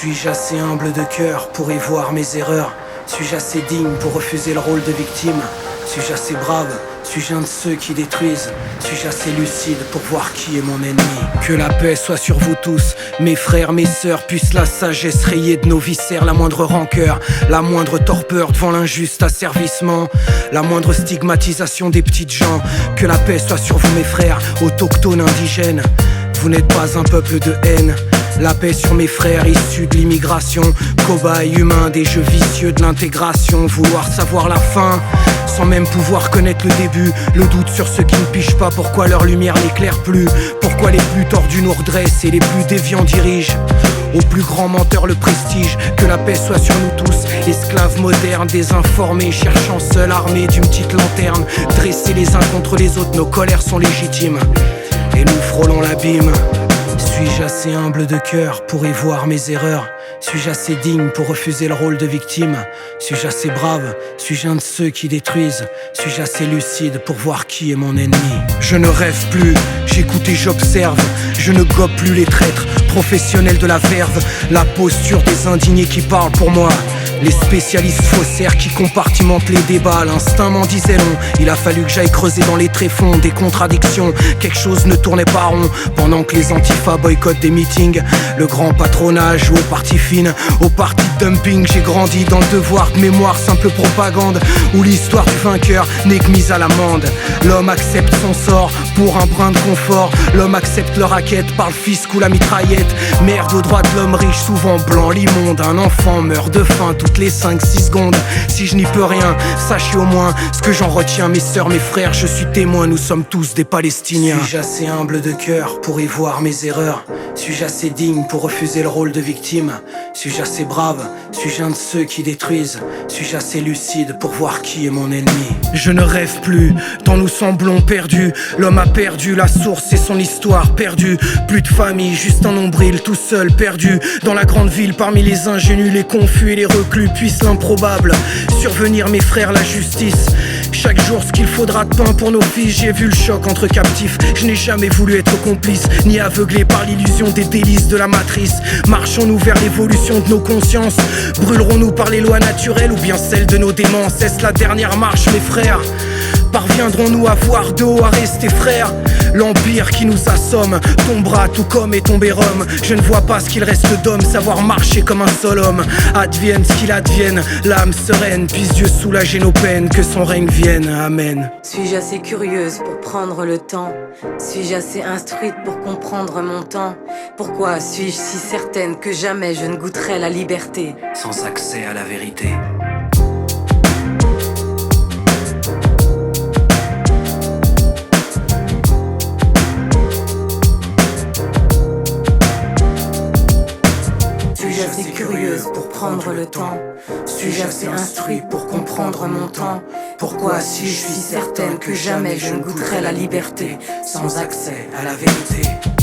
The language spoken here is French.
Suis-je assez humble de cœur pour y voir mes erreurs? Suis-je assez digne pour refuser le rôle de victime? Suis-je assez brave? Suis-je un de ceux qui détruisent? Suis-je assez lucide pour voir qui est mon ennemi? Que la paix soit sur vous tous, mes frères, mes sœurs. Puisse la sagesse rayer de nos viscères la moindre rancœur, la moindre torpeur devant l'injuste asservissement, la moindre stigmatisation des petites gens. Que la paix soit sur vous mes frères, autochtones, indigènes. Vous n'êtes pas un peuple de haine. La paix sur mes frères issus de l'immigration, cobayes humains des jeux vicieux de l'intégration. Vouloir savoir la fin sans même pouvoir connaître le début. Le doute sur ceux qui ne pigent pas pourquoi leur lumière n'éclaire plus. Pourquoi les plus tordus nous redressent et les plus déviants dirigent. Au plus grand menteur le prestige. Que la paix soit sur nous tous, esclaves modernes, désinformés, cherchant seuls armés d'une petite lanterne. Dressés les uns contre les autres, nos colères sont légitimes et nous frôlons l'abîme. Suis-je assez humble de cœur pour y voir mes erreurs? Suis-je assez digne pour refuser le rôle de victime? Suis-je assez brave? Suis-je un de ceux qui détruisent? Suis-je assez lucide pour voir qui est mon ennemi? Je ne rêve plus, j'écoute et j'observe. Je ne gobe plus les traîtres, professionnels de la verve. La posture des indignés qui parlent pour moi. Les spécialistes faussaires qui compartimentent les débats. L'instinct m'en disait long, il a fallu que j'aille creuser dans les tréfonds des contradictions. Quelque chose ne tournait pas rond pendant que les antifas boycottent des meetings. Le grand patronage aux parties fines, aux parties de dumping. J'ai grandi dans le devoir de mémoire, simple propagande où l'histoire du vainqueur n'est que mise à l'amende. L'homme accepte son sort pour un brin de confort. L'homme accepte le racket par le fisc ou la mitraillette. Merde aux droits de l'homme riche, souvent blanc, l'immonde. Un enfant meurt de faim toutes les 5-6 secondes. Si je n'y peux rien, sachez au moins ce que j'en retiens. Mes sœurs, mes frères, je suis témoin, nous sommes tous des Palestiniens. Suis-je assez humble de cœur pour y voir mes erreurs? Suis-je assez digne pour refuser le rôle de victime? Suis-je assez brave? Suis-je un de ceux qui détruisent? Suis-je assez lucide pour voir qui est mon ennemi? Je ne rêve plus, tant nous semblons perdus. L'homme a perdu la source et son histoire perdue. Plus de famille, juste un nombril, tout seul, perdu dans la grande ville, parmi les ingénus, les confus et les reclus. Puisse l'improbable survenir, mes frères, la justice. Chaque jour ce qu'il faudra de pain pour nos fils. J'ai vu le choc entre captifs. Je n'ai jamais voulu être complice, ni aveuglé par l'illusion des délices de la matrice. Marchons-nous vers l'évolution de nos consciences? Brûlerons-nous par les lois naturelles ou bien celles de nos démences? Est-ce la dernière marche, mes frères? Parviendrons-nous à voir de haut, à rester frères? L'empire qui nous assomme tombera tout comme est tombé Rome. Je ne vois pas ce qu'il reste d'homme, savoir marcher comme un seul homme. Advienne ce qu'il advienne, l'âme sereine, puisse Dieu soulager nos peines, que son règne vienne, amen. Suis-je assez curieuse pour prendre le temps? Suis-je assez instruite pour comprendre mon temps? Pourquoi suis-je si certaine que jamais je ne goûterai la liberté? Sans accès à la vérité. Suis-je assez curieuse pour prendre le temps? Suis-je assez instruite pour comprendre mon temps? Pourquoi si je suis certaine que jamais je ne goûterai la liberté? Sans accès à la vérité.